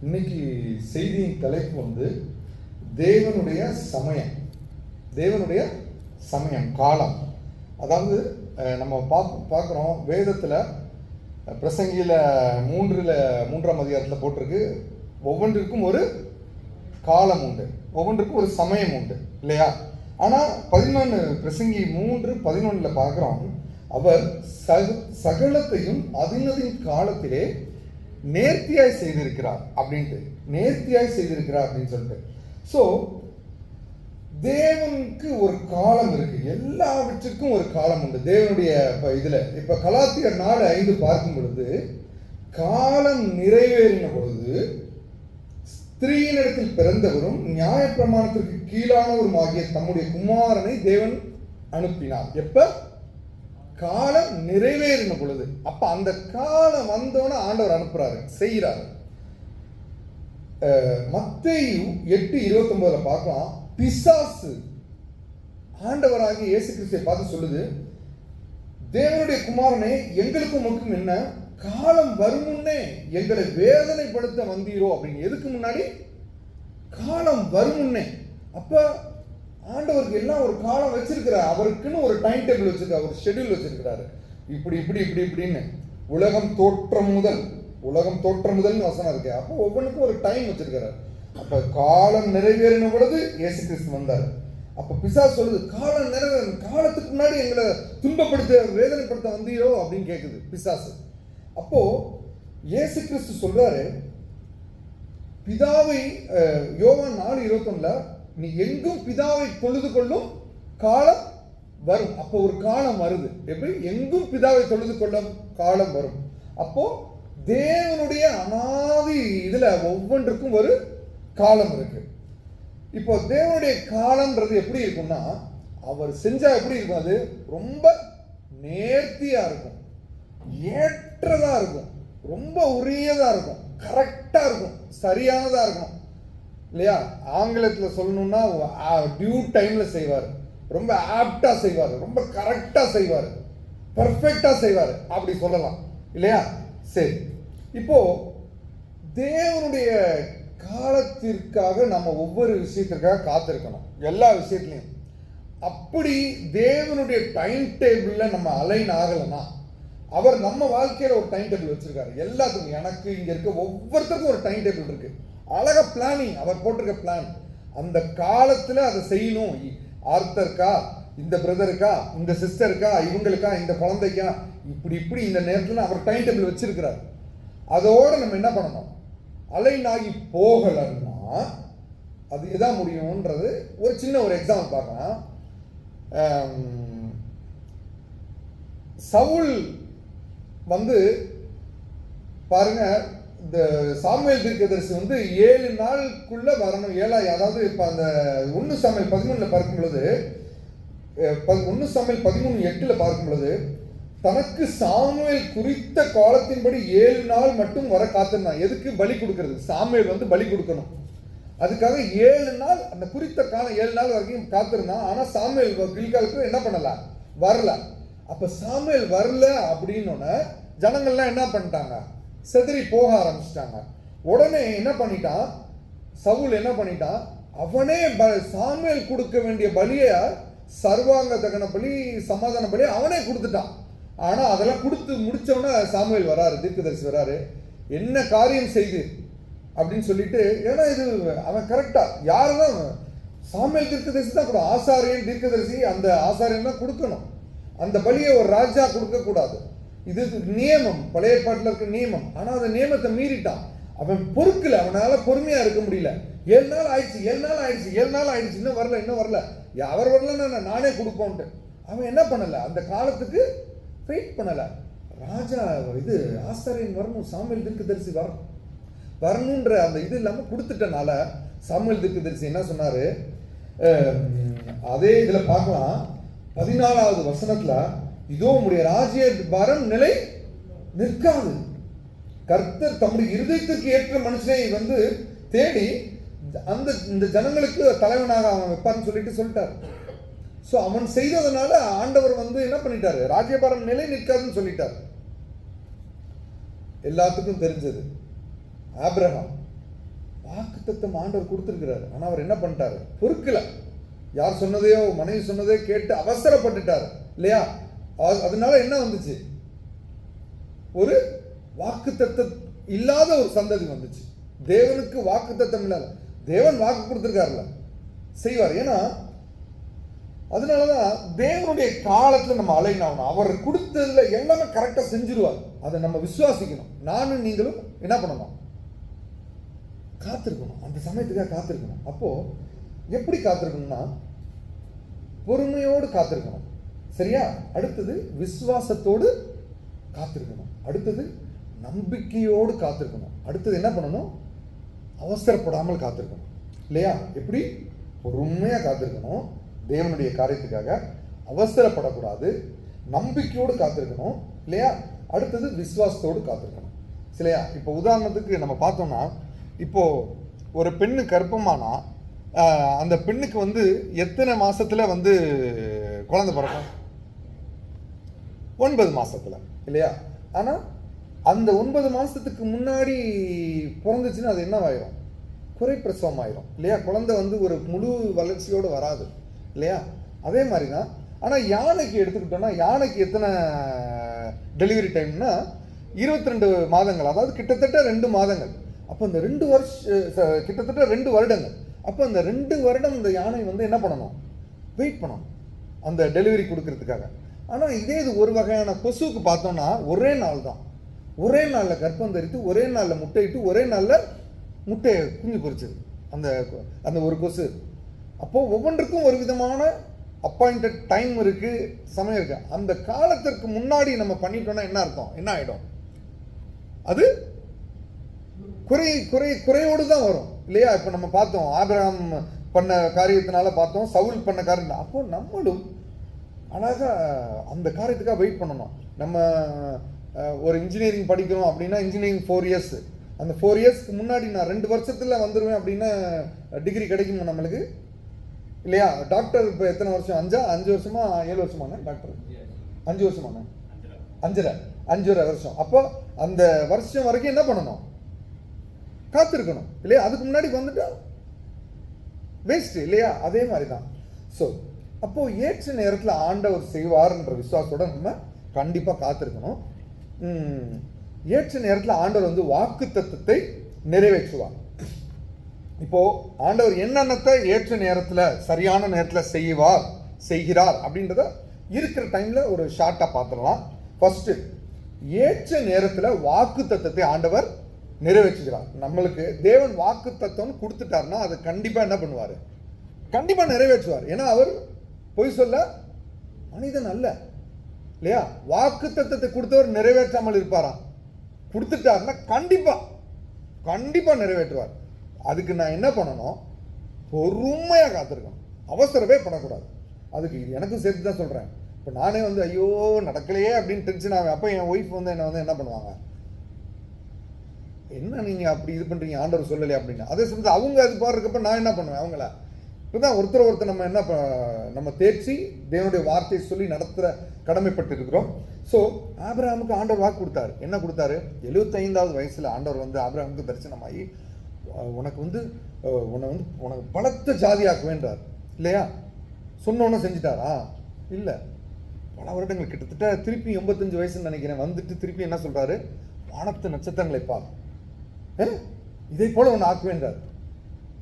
இன்னைக்கு செய்தியின் தலைப்பு வந்து தேவனுடைய சமயம். தேவனுடைய சமயம், காலம். அதாவது நம்ம பார்க்குறோம் வேதத்தில் பிரசங்கியில் மூன்றாம் அதிகாரத்தில் போட்டிருக்கு, ஒவ்வொன்றிற்கும் ஒரு காலம் உண்டு, ஒவ்வொன்றுக்கும் ஒரு சமயம் உண்டு இல்லையா? ஆனால் பிரசங்கி 3:11 பார்க்குறோம், அவர் சகலத்தையும் அதினதின் காலத்திலே நேர்த்தியாய் செய்திருக்கிறார் அப்படின்ட்டு, நேர்த்தியாய் செய்திருக்கிறார் அப்படின்னு சொல்லிட்டு. ஸோ தேவனுக்கு ஒரு காலம் இருக்கு, எல்லாவற்றுக்கும் ஒரு காலம் உண்டு தேவனுடைய இதுல. இப்ப கலாத்தியர் 4:5 பார்க்கும் பொழுது, காலம் நிறைவேறின பொழுது ஸ்திரீயினிடத்தில் பிறந்தவரும் நியாய பிரமாணத்திற்கு கீழானவரும் ஆகிய தம்முடைய குமாரனை தேவன் அனுப்பினார். எப்ப? காலம் நிறைவேறின பொழுது. அப்ப அந்த காலம் வந்தோன்னு ஆண்டவர் அனுப்புறாரு, செய்யறாரு. மத்தேயு 8:29 பார்க்கலாம், பிசாசு ஆண்டவராகிய இயேசு கிறிஸ்துவை பார்த்து சொல்லுது, தேவனுடைய குமாரனே, எங்களுக்கும் உமக்கும் என்ன காலம் வரும் முன்னே எங்களை வேதனைப்படுத்த வந்தீரோ அப்படின்னு. எதுக்கு முன்னாடி? காலம் வரும் முன்னே. அப்ப ஆண்டவருக்கு எல்லாம் ஒரு காலம் வச்சிருக்கிறார், அவருக்குன்னு ஒரு டைம் டேபிள் வச்சிருக்காரு, ஒரு ஷெட்யூல் வச்சிருக்கிறாரு. இப்படி இப்படி இப்படி இப்படின்னு உலகம் தோற்றம் முதல் வசனம் இருக்கு. அப்போ ஒவ்வொன்றுக்கும் ஒரு டைம் வச்சிருக்கிறார். அப்ப காலம் நிறைவேறின பொழுது இயேசு கிறிஸ்து வந்தார். அப்ப பிசாசு சொல்லுது, காலம் நிறைவேற, காலத்துக்கு முன்னாடி எங்களை துன்பப்படுத்த வேதனைப்படுத்த வந்தீரோ அப்படின்னு கேட்குது பிசாசு. அப்போ இயேசு கிறிஸ்து சொல்றாரு, பிதாவை யோவான் 4:21 நீ எங்கும் பிதாவை தொழுது கொள்ளும் காலம் வரும். அப்போ ஒரு காலம் வருது. எப்படி? எங்கும் பிதாவை தொழுது கொள்ளும் காலம் வரும். அப்போ தேவனுடைய அனாதி இதுல ஒவ்வொன்றுக்கும் ஒரு காலம் இருக்கு. இப்போ தேவனுடைய காலம்ன்றது எப்படி இருக்கும்னா, அவர் செஞ்சா எப்படி இருக்கும்? அது ரொம்ப நேர்த்தியா இருக்கும், ஏற்றதா இருக்கும், ரொம்ப உரியதா இருக்கும், கரெக்டா இருக்கும், சரியானதா இருக்கும் இல்லையா? ஆங்கிலத்தில் சொல்லணும்னா டியூ டைம்ல செய்வார், ரொம்ப ஆப்டா செய்வார், ரொம்ப கரெக்டா செய்வார், பர்ஃபெக்டா செய்வார், அப்படி சொல்லலாம் இல்லையா? சரி, இப்போ தேவனுடைய காலத்திற்காக நம்ம ஒவ்வொரு விஷயத்திற்காக காத்திருக்கணும், எல்லா விஷயத்துலையும். அப்படி தேவனுடைய டைம் டேபிள்ல நம்ம அலைன் ஆகலைன்னா, அவர் நம்ம வாழ்க்கையில ஒரு டைம் டேபிள் வச்சிருக்காரு எல்லாத்துக்கும். எனக்கு இங்க இருக்க ஒவ்வொருத்தருக்கும் ஒரு டைம் டேபிள் இருக்கு, அழகா பிளானிங், அவர் போட்டிருக்க பிளான். அந்த காலத்துல அதை செய்யணும். ஆர்த்தருக்கா, இந்த பிரதருக்கா, இந்த சிஸ்டருக்கா, இவங்களுக்கா, இந்த குழந்தைக்கா, இப்படி இப்படி இந்த நேரத்தில் அவர் டைம் டேபிள் வச்சிருக்கிறார். அதோட நம்ம என்ன பண்ணணும்? அலைன் ஆகி போகலன்னா அது எதான் முடியும்ன்றது ஒரு சின்ன ஒரு எக்ஸாம்பிள் பார்க்கலாம். சவுல் வந்து பாருங்க, இந்த சாமுவேல் தீர்க்கதரிசி 7 நாளுக்குள்ள வரணும். அதாவது இப்ப அந்த 1 சாமுவேல் 13 பார்க்கும் பொழுது, 1 சாமுவேல் 13:8 பார்க்கும் பொழுது, தனக்கு சாமுவேல் குறித்த காலத்தின்படி 7 நாள் மட்டும் வர காத்திருந்தான். எதுக்கு? பலி கொடுக்கிறது. சாமுவேல் பலி கொடுக்கணும், அதுக்காக 7 நாள், அந்த குறித்த காலம் 7 நாள் வரைக்கும் காத்திருந்தான். ஆனா சாமுவேல் கில்காலுக்கு என்ன பண்ணல, வரல. அப்ப சாமுவேல் வரல அப்படின்னு ஜனங்கள்லாம் என்ன பண்ணிட்டாங்க? செதறி போக ஆரம்பிச்சிட்டாங்க. உடனே என்ன பண்ணிட்டான் சவுல்? என்ன பண்ணிட்டான்? அவனே சாமுவேல் கொடுக்க வேண்டிய பலிய, சர்வாங்க தகன பலி, சமாதான பலி அவனே கொடுத்துட்டான். ஆனா அதெல்லாம் கொடுத்து முடிச்சவன சாமுவேல் வராரு, தீர்க்கதரிசி வராரு, என்ன காரியம் செய்து அப்படின்னு சொல்லிட்டு. ஏன்னா இது அவன் கரெக்டா, யாருதான் சாமுவேல் தீர்க்கதரிசி தான் கூட, ஆசாரியன் தீர்க்கதரிசி, அந்த ஆசாரியன் தான் கொடுக்கணும். அந்த பலியை ஒரு ராஜா கொடுக்க கூடாது, இது நியமம், பழைய பாட்டில் இருக்க நியமம். ஆனா அந்த நியமத்தை மீறிட்டான். அவன் பொறுக்கல, அவனால பொறுமையா இருக்க முடியல. 7 நாள் ஆயிடுச்சு, 7 நாள் ஆயிடுச்சு, இன்னும் வரல. அவர் வரலன்னா நானே கொடுப்போன்ட்டு அவன் என்ன பண்ணல, அந்த காலத்துக்கு வெயிட் பண்ணல. ராஜா இது ஆசாரியன் வரணும், சாமுவேல் தீர்க்கதரிசி வரணுன்ற அந்த இது இல்லாம கொடுத்துட்டனால சாமுவேல் தீர்க்கதரிசி என்ன சொன்னாரு? அதே இதுல பார்க்கலாம், 14வது வசனத்துல, இதோ உம்முடைய ராஜ்ய பாரம் நிலை நிற்காது, கர்த்தர் தம்முடைய இருதயத்துக்கு ஏற்ற மனுஷனை தேடி இந்த ஜனங்களுக்கு தலைவனாக அவன் வைப்பான்னு சொல்லிட்டார். ஸோ அவன் செய்ததுனால ஆண்டவர் என்ன பண்ணிட்டாரு? ராஜ்யபாரம் நிலை நிற்காதுன்னு சொல்லிட்டார். எல்லாத்துக்கும் தெரிஞ்சது ஆபிரகாம் வாக்குத்தத்தம் ஆண்டவர் கொடுத்துருக்கிறாரு. ஆனால் அவர் என்ன பண்ணிட்டாரு? பொறுக்கல. யார் சொன்னதையோ, மனைவி சொன்னதையோ கேட்டு அவசரப்பட்டுட்டாரு இல்லையா? அதனால என்ன வந்துச்சு? ஒரு வாக்குத்தத்தம் இல்லாத ஒரு சந்ததி வந்துச்சு. தேவனுக்கு வாக்குத்தத்தம் இல்லாத, தேவன் வாக்கு கொடுத்துருக்காருல, செய்வார். ஏன்னா அதனாலதான் தேவனுடைய காலத்துல நம்ம அலையணும். அவர் கொடுத்ததுல எல்லாமே கரெக்டா செஞ்சிருவார். அதை நம்ம விசுவாசிக்கணும். நானும் நீங்களும் என்ன பண்ணணும்? காத்திருக்கணும். அந்த சமயத்துக்காக காத்திருக்கணும். அப்போ எப்படி காத்திருக்கணும்னா, பொறுமையோடு காத்திருக்கணும். சரியா? அடுத்தது விசுவாசத்தோடு காத்திருக்கணும். அடுத்தது நம்பிக்கையோடு காத்திருக்கணும். அடுத்தது என்ன பண்ணணும்? அவசரப்படாமல் காத்திருக்கணும் இல்லையா? எப்படி? பொறுமையா காத்திருக்கணும். தேவனுடைய காரியத்துக்காக அவசரப்படக்கூடாது. நம்பிக்கையோடு காத்திருக்கணும் இல்லையா? அடுத்தது விசுவாசத்தோடு காத்திருக்கணும் இல்லையா? இப்போ உதாரணத்துக்கு நம்ம பார்த்தோம்னா, இப்போ ஒரு பெண்ணு கர்ப்பமானா அந்த பெண்ணுக்கு வந்து எத்தனை மாசத்துல வந்து குழந்தை பிறக்கும்? 9 மாசத்துல இல்லையா? ஆனா அந்த 9 மாசத்துக்கு முன்னாடி பிறந்துச்சுன்னா அது என்னவாயிரும்? குறைப்பிரசவம் ஆயிரும் இல்லையா? குழந்தை வந்து ஒரு முழு வளர்ச்சியோடு வராது இல்லையா? அதே மாதிரி தான். ஆனால் யானைக்கு எடுத்துக்கிட்டோம்னா, யானைக்கு எத்தனை டெலிவரி டைம்னா 22 மாதங்கள், அதாவது கிட்டத்தட்ட 2 மாதங்கள். அப்போ இந்த 2 வருஷம், கிட்டத்தட்ட 2 வருடங்கள். அப்போ அந்த 2 வருடம் இந்த யானை வந்து என்ன பண்ணணும்? வெயிட் பண்ணணும் அந்த டெலிவரி கொடுக்கறதுக்காக. ஆனால் இதே இது ஒரு வகையான கொசுவுக்கு பார்த்தோம்னா ஒரே நாள் தான், ஒரே நாளில் கர்ப்பம் தரித்து, ஒரே நாளில் முட்டையிட்டு, ஒரே நாளில் முட்டையை குஞ்சு பொரிச்சது அந்த அந்த ஒரு கொசு. அப்போது ஒவ்வொன்றுக்கும் ஒரு விதமான அப்பாயிண்டட் டைம் இருக்குது, சமயம் இருக்குது. அந்த காலத்திற்கு முன்னாடி நம்ம பண்ணிட்டோம்னா என்ன அர்த்தம்? என்ன ஆகிடும்? அது குறையோடு தான் வரும் இல்லையா? இப்போ நம்ம பார்த்தோம், ஆபிரகாம் பண்ண காரியத்தினால பார்த்தோம், சவுல் பண்ண காரியம். அப்போ நம்மளும் அழகாக அந்த காரியத்துக்காக வெயிட் பண்ணணும். நம்ம ஒரு இன்ஜினியரிங் படிக்கிறோம் அப்படின்னா, இன்ஜினியரிங் 4 இயர்ஸ், அந்த 4 இயர்ஸ்க்கு முன்னாடி நான் 2 வருஷத்தில் வந்துடுவேன் அப்படின்னா டிகிரி கிடைக்குமா நம்மளுக்கு இல்லையா? டாக்டர் இப்போ எத்தனை வருஷம்? 5 வருஷமா 7 வருஷமாண்ணே டாக்டர்? 5 வருஷமாண்ணே? 5.5 வருஷம். அப்போ அந்த வருஷம் வரைக்கும் என்ன பண்ணணும்? காத்திருக்கணும் இல்லையா? அதுக்கு முன்னாடி வந்துட்டா வேஸ்ட் இல்லையா? அதே மாதிரி தான். ஸோ அப்போ ஏற்ற நேரத்தில் ஆண்டவர் செய்வார்ன்ற விசுவாசத்தோட நம்ம கண்டிப்பாக காத்திருக்கணும். ஏற்ற நேரத்தில் ஆண்டவர் வந்து வாக்கு தத்தத்தை நிறைவேற்றுவார். இப்போ ஆண்டவர் என்னென்னத்தை ஏற்ற நேரத்தில், சரியான நேரத்தில் செய்கிறார் அப்படின்றத இருக்கிற டைம்ல ஒரு ஷார்ட்டா பார்த்துடலாம். ஃபர்ஸ்ட், ஏற்ற நேரத்தில் வாக்கு தத்தத்தை ஆண்டவர் நிறைவேற்றுகிறார். நம்மளுக்கு தேவன் வாக்கு தத்தம் கொடுத்துட்டாருன்னா அது கண்டிப்பா என்ன பண்ணுவார்? கண்டிப்பா நிறைவேற்றுவார். ஏன்னா அவர் பொய் சொல்ல மனிதன் அல்ல இல்லையா? வாக்கு தத்தத்தை கொடுத்தவர் நிறைவேற்றாமல் இருப்பாரா? கொடுத்துட்டாருன்னா கண்டிப்பா நிறைவேற்றுவார். அதுக்கு நான் என்ன பண்ணணும்? பொறுமையாக காத்திருக்கணும், அவசரமே பண்ணக்கூடாது. அதுக்கு எனக்கும் சேர்த்து தான் சொல்கிறேன். இப்போ நானே வந்து ஐயோ நடக்கலையே அப்படின்னு டென்ஷன் ஆவேன். அப்போ என் ஒய்ஃப் வந்து என்னை வந்து என்ன பண்ணுவாங்க? என்ன நீங்கள் அப்படி இது பண்ணுறீங்க, ஆண்டவர் சொல்லலையே அப்படின்னு. அதே சமயத்தில் அவங்க அது பாடுறக்கப்ப நான் என்ன பண்ணுவேன்? அவங்கள இப்போ தான் ஒருத்தர் நம்ம என்ன நம்ம தேர்ச்சி தேவனுடைய வார்த்தையை சொல்லி நடத்துகிற கடமைப்பட்டு இருக்கிறோம். ஸோ ஆபிரகாமுக்கு ஆண்டவர் வாக்கு கொடுத்தாரு. என்ன கொடுத்தாரு? 75வது வயசில் ஆண்டவர் வந்து ஆபிரகாமுக்கு தரிசனமாகி உனக்கு வந்து உனக்கு பலத்த ஜாதியாக்குவேன்றார் இல்லையா? சொன்னோன்னு செஞ்சுட்டாரா? இல்லை, பல வருடங்கள், கிட்டத்தட்ட திருப்பி 85 வயசுன்னு நினைக்கிறேன், வந்துட்டு திருப்பி என்ன சொல்றாரு? வானத்து நட்சத்திரங்களை பார், இதை போல ஒன்று ஆக்குவேன்றார்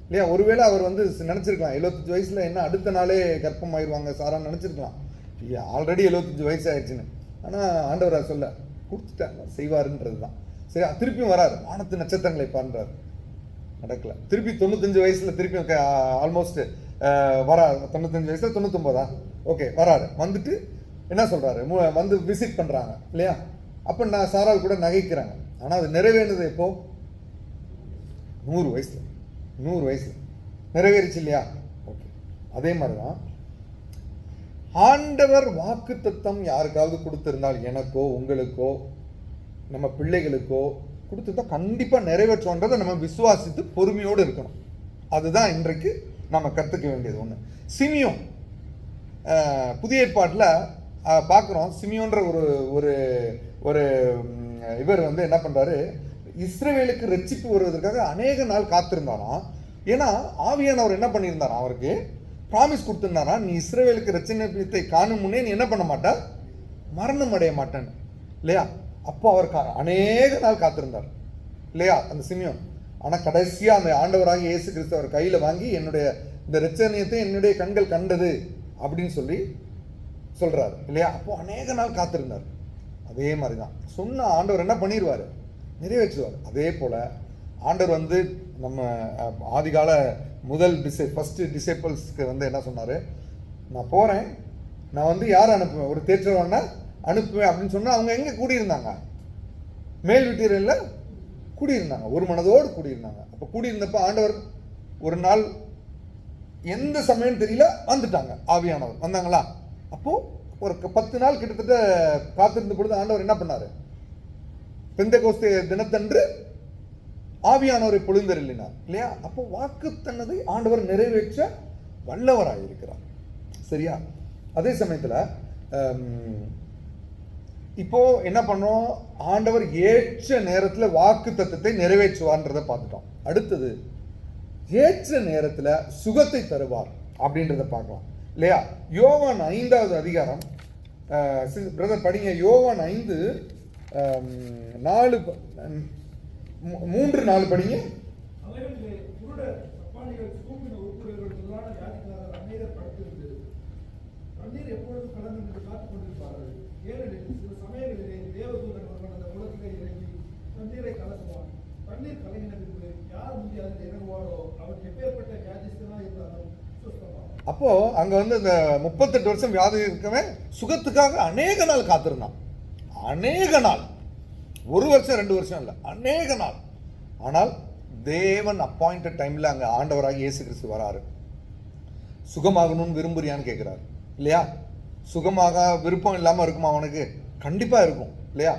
இல்லையா? ஒருவேளை அவர் வந்து நினைச்சிருக்கலாம் 75 வயசுல என்ன அடுத்த நாளே கர்ப்பம் ஆயிடுவாங்க சாரான்னு நினைச்சிருக்கலாம். ஆல்ரெடி 75 வயசு ஆயிடுச்சுன்னு. ஆனால் ஆண்டவர் சொல்ல கொடுத்துட்டாங்க, செய்வாருன்றது தான். சரி, திருப்பியும் வராரு, வானத்து நட்சத்திரங்களை பாருன்றார். நடக்கல. திருப்பி 95 வயசுல திருப்பி ஆல்மோஸ்ட் வராரு. 95 வயசுல 99 ஓகே வராரு. வந்துட்டு என்ன சொல்றாரு? வந்து விசிட் பண்றாங்க இல்லையா? அப்ப நான் சாரால் கூட நகைக்கிறாங்க. ஆனா அது நிறைவேறது எப்போ? 100 வயசுல. 100 வயசுல நிறைவேறிச்சு இல்லையா? ஓகே. அதே மாதிரிதான் ஆண்டவர் வாக்கு தத்தம் யாருக்காவது கொடுத்திருந்தால், எனக்கோ உங்களுக்கோ நம்ம பிள்ளைகளுக்கோ கொடுத்துட்டா கண்டிப்பா நிறைவேற்றோன்றதை நம்ம விசுவாசித்து பொறுமையோடு இருக்கணும். அதுதான் இன்றைக்கு நம்ம கற்றுக்க வேண்டியது ஒன்று. சிமியோன் புதிய ஏற்பாட்டில் பார்க்குறோம். சிமியோன்ற ஒரு ஒரு இவர் வந்து என்ன பண்ணுறாரு? இஸ்ரவேலுக்கு ரட்சிப்பு வருவதற்காக அநேக நாள் காத்திருந்தாராம். ஏன்னா ஆவியானவர் என்ன பண்ணியிருந்தாராம், அவருக்கு ப்ராமிஸ் கொடுத்துருந்தாரா, நீ இஸ்ரவேலுக்கு ரட்சணத்தை காணும் முன்னே நீ என்ன பண்ண மாட்ட, மரணம் அடைய மாட்டேன்னு இல்லையா. அப்போ அவர் அநேக நாள் காத்திருந்தார் இல்லையா அந்த சிமியோன். ஆனால் கடைசியாக அந்த ஆண்டவராக இயேசு கிறிஸ்து அவர் கையில் வாங்கி என்னுடைய இந்த ரட்சணியத்தை என்னுடைய கண்கள் கண்டது அப்படின்னு சொல்லி சொல்றாரு இல்லையா. அப்போ அநேக நாள் காத்திருந்தார். அதே மாதிரி தான் சொன்ன ஆண்டவர் என்ன பண்ணிடுவார், நிறைவேற்றுவார். அதே போல் ஆண்டவர் வந்து நம்ம ஆதிகால முதல் ஃபர்ஸ்ட் டிசைபிள்ஸ்க்கு வந்து என்ன சொன்னார், நான் போகிறேன், நான் வந்து யார் அனுப்புவேன், ஒரு தேற்றவான அனுப்புவேன் அப்படின்னு சொன்னால் அவங்க எங்கே கூடியிருந்தாங்க, மேல் வீட்டில் கூடியிருந்தாங்க, ஒரு மனதோடு கூடியிருந்தாங்க. அப்போ கூடியிருந்தப்போ ஆண்டவர் ஒரு நாள் எந்த சமயம் தெரியல வந்துட்டாங்க, ஆவியானவர் வந்தாங்களா. அப்போது ஒரு 10 நாள் கிட்டத்தட்ட காத்திருந்த பொழுது ஆண்டவர் என்ன பண்ணார், பெந்தெகோஸ்தே தினத்தன்று ஆவியானவரை பொழிந்தருளினார் இல்லையா. அப்போ வாக்கு தன்னதை ஆண்டவர் நிறைவேற்ற வல்லவராக இருக்கிறார் சரியா. அதே சமயத்தில் இப்போ என்ன பண்ணோம், ஆண்டவர் ஏற்ற நேரத்தில் வாக்கு தத்தத்தை நிறைவேற்றுவார்ன்றதை பார்த்துட்டோம். அடுத்தது ஏற்ற நேரத்தில் சுகத்தை தருவார் அப்படின்றத பார்க்கலாம் இல்லையா. யோவான் 5வது அதிகாரம், பிரதர் படிங்க, யோவான் 5:3-4 படிங்க. அப்போ அங்க வந்து இந்த 38 வருஷம் வியாதி இருக்கவன் சுகத்துக்காக அநேக நாள் காத்திருந்தான். அநேக நாள், 1 வருஷம் 2 வருஷம் இல்லை, அநேக நாள். ஆனால் தேவன் அப்பாயிண்டட் டைம்ல அங்க ஆண்டவராக இயேசு கிறிஸ்து வராரு. சுகமாகணும்னு விரும்புறியான்னு கேட்கிறாரு இல்லையா. சுகமாக விருப்பம் இல்லாம இருக்குமா அவனுக்கு? கண்டிப்பா இருக்கும் இல்லையா.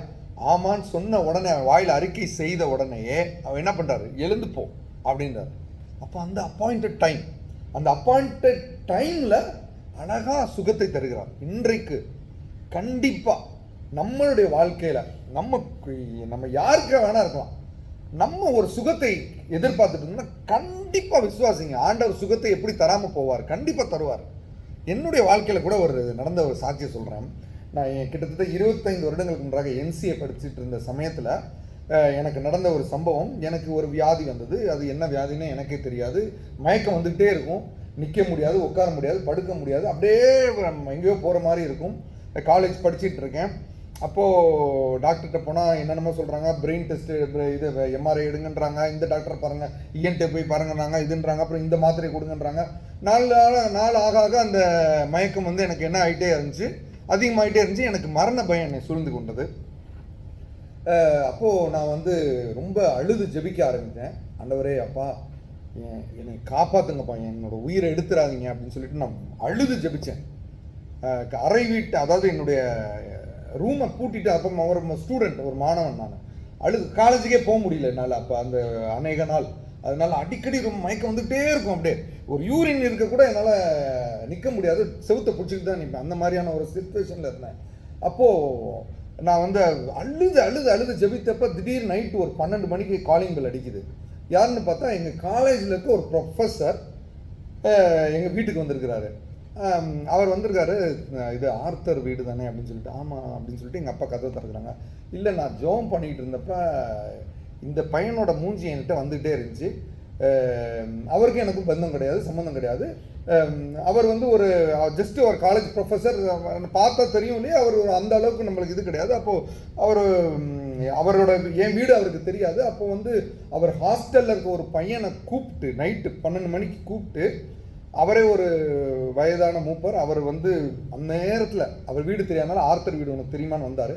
ஆமான்னு சொன்ன உடனே அவன் வாயில் அறிக்கை செய்த உடனேயே அவன் என்ன பண்றாரு, எழுந்து போ அப்படின்றாரு. அப்போ அந்த அப்பாயிண்டட் டைம், அந்த அப்பாயிண்டட் டைம்ல அழகா சுகத்தை தருகிறார். இன்றைக்கு கண்டிப்பா நம்மளுடைய வாழ்க்கையில நம்ம யாருக்கு வேணா இருக்கலாம், நம்ம ஒரு சுகத்தை எதிர்பார்த்துட்டு இருந்தோம்னா கண்டிப்பா விசுவாசிங்க, ஆண்டவர் சுகத்தை எப்படி தராம போவார், கண்டிப்பா தருவார். என்னுடைய வாழ்க்கையில கூட நடந்த ஒரு சாட்சியை சொல்றேன். நான் கிட்டத்தட்ட 25 வருடங்களுக்கு முன்பாக என்சிஏ படிச்சுட்டு இருந்த சமயத்தில் எனக்கு நடந்த ஒரு சம்பவம். எனக்கு ஒரு வியாதி வந்தது. அது என்ன வியாதின்னு எனக்கே தெரியாது. மயக்கம் வந்துகிட்டே இருக்கும், நிற்க முடியாது, உட்கார முடியாது, படுக்க முடியாது, அப்படியே எங்கேயோ போகிற மாதிரி இருக்கும். காலேஜ் படிச்சுட்டு இருக்கேன். அப்போது டாக்டர்கிட்ட போனால் என்னென்னமோ சொல்கிறாங்க, பிரெயின் டெஸ்ட்டு, இது எம்ஆர்ஐ எடுங்கன்றாங்க, இந்த டாக்டரை பாருங்கள், இஎன்டி போய் பாருங்கன்றாங்க, இதுன்றாங்க, அப்புறம் இந்த மாத்திரை கொடுங்கன்றாங்க. நாள் ஆக ஆக அந்த மயக்கம் வந்து எனக்கு என்ன ஆகிட்டே இருந்துச்சு, அதிகமாகிட்டே இருந்துச்சு. எனக்கு மரண பயம் என்னை சூழ்ந்து கொண்டது. அப்போது நான் வந்து ரொம்ப அழுது ஜெபிக்க ஆரம்பித்தேன். ஆண்டவரே அப்பா என்னை காப்பாற்றுங்கப்பா, என்னோட உயிரை எடுத்துடாதீங்க அப்படின்னு சொல்லிட்டு நான் அழுது ஜெபித்தேன். அறை வீட்டு, அதாவது என்னுடைய ரூமை பூட்டிட்டு, அப்போ ஒரு ஸ்டூடெண்ட், ஒரு மாணவன், நான் அழுது காலேஜுக்கே போக முடியல என்னால் அப்போ அந்த அநேக நாள். அதனால அடிக்கடி ரொம்ப மயக்கம் வந்துகிட்டே இருக்கும். அப்படியே ஒரு யூரின் இருக்க கூட என்னால் நிற்க முடியாது, செவுத்தை பிடிச்சிட்டு தான் நிற்பேன். அந்த மாதிரியான ஒரு சிச்சுவேஷனில் இருந்தேன். அப்போது நான் வந்து அழுது ஜெபித்தப்ப திடீர் நைட்டு ஒரு 12 மணிக்கு காலிங் பெல் அடிக்குது. யாருன்னு பார்த்தா எங்கள் காலேஜில் இருக்க ஒரு ப்ரொஃபஸர் எங்கள் வீட்டுக்கு வந்திருக்கிறாரு. அவர் வந்திருக்காரு, இது ஆர்த்தர் வீடு தானே அப்படின்னு சொல்லிட்டு. ஆமாம் அப்படின்னு சொல்லிட்டு எங்கள் அப்பா கதவை திறக்கிறாங்க. இல்லை, நான் ஜோம் பண்ணிக்கிட்டு இருந்தப்ப இந்த பையனோட மூஞ்சி என்கிட்ட வந்துகிட்டே இருந்துச்சு. அவருக்கு எனக்கும் பந்தம் கிடையாது, சம்மந்தம் கிடையாது. அவர் வந்து ஒரு ஜஸ்ட் ஒரு காலேஜ் ப்ரொஃபஸர், பார்த்தா தெரியும் இல்லையா, அவர் அந்த அளவுக்கு நம்மளுக்கு இது கிடையாது. அப்போது அவரோட என் வீடு அவருக்கு தெரியாது. அப்போ வந்து அவர் ஹாஸ்டலில் இருக்க ஒரு பையனை கூப்பிட்டு நைட்டு 12 மணிக்கு கூப்பிட்டு, அவரே ஒரு வயதான மூப்பர், அவர் வந்து அந்த நேரத்தில் அவர் வீடு தெரியாதனால ஆர்த்தர் வீடு உனக்கு தெரியுமான்னு வந்தார்.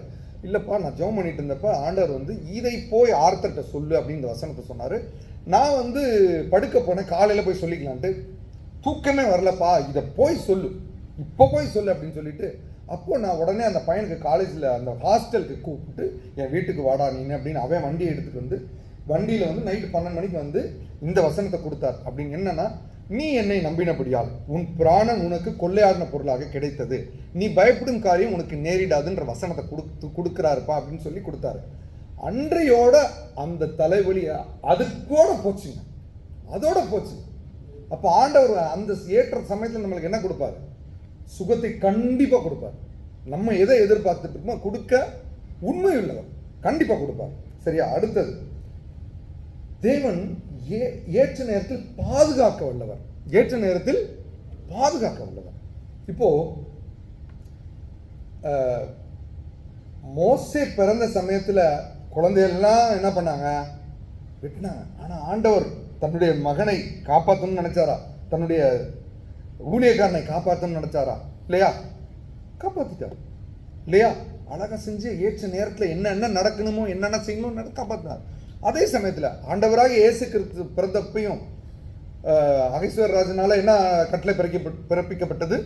இல்லைப்பா, நான் ஜெபம் பண்ணிட்டு இருந்தப்ப ஆண்டவர் வந்து இதை போய் ஆர்த்தர்கிட்ட சொல்லு அப்படின்னு இந்த வசனத்தை சொன்னார். நான் வந்து படுக்க போனேன், காலையில் போய் சொல்லிக்கலான்ட்டு. தூக்கமே வரலப்பா, இதை போய் சொல்லு, இப்போ போய் சொல்லு அப்படின்னு சொல்லிட்டு, அப்போது நான் உடனே அந்த பையனுக்கு காலேஜில் அந்த ஹாஸ்டலுக்கு கூப்பிட்டு என் வீட்டுக்கு வாடா நீன்னு அப்படின்னு அவன் வண்டியை எடுத்துகிட்டு வந்து வண்டியில் வந்து நைட்டு 12 மணிக்கு வந்து இந்த வசனத்தை கொடுத்தார். அப்படின்னு என்னன்னா, நீ என்னை நம்பினபடியால் உன் பிராணன் உனக்கு கொள்ளையாடின பொருளாக கிடைத்தது, நீ பயப்படும் காரியம் உனக்கு நேரிடாதுன்ற வசனத்தை கொடுக்குறாருப்பா அப்படின்னு சொல்லி கொடுத்தாரு. அன்றையோட அந்த தலைவலி அதுக்கூட போச்சுங்க, அதோட போச்சு. அப்போ ஆண்டவர் அந்த ஏற்ற சமயத்தில் நம்மளுக்கு என்ன கொடுப்பாரு? சுகத்தை கண்டிப்பாக கொடுப்பார். நம்ம எதை எதிர்பார்த்துட்டு இருக்கோமோ கொடுக்க உண்மை உள்ளவர், கண்டிப்பாக கொடுப்பார். சரியா? அடுத்தது, தேவன் ஏற்ற நேரத்தில் பாதுகாக்க வல்லவர். ஏற்ற நேரத்தில் பாதுகாக்க வல்லவர். இப்போ மோசே பிறந்த சமயத்தில் குழந்தையெல்லாம் என்ன பண்ணாங்க? வெட்டினாங்க. ஆனால் ஆண்டவர் தன்னுடைய மகனை காப்பாற்றணும்னு நினைச்சாரா? தன்னுடைய ஊழியக்காரனை காப்பாற்றணும்னு நினைச்சாரா? இல்லையா? காப்பாற்றிட்டார் இல்லையா? அழகா செஞ்சு ஏற்ற நேரத்தில் என்னென்ன நடக்கணுமோ என்னென்ன செய்யணும்னு காப்பாற்றினார். அதே சமயத்தில் ஆண்டவராக இயேசு கிறிஸ்து பிறந்தப்பையும் அகஸ்வேர் ராஜனால என்ன கட்டளை பிறப்பிக்கப்பட்டது?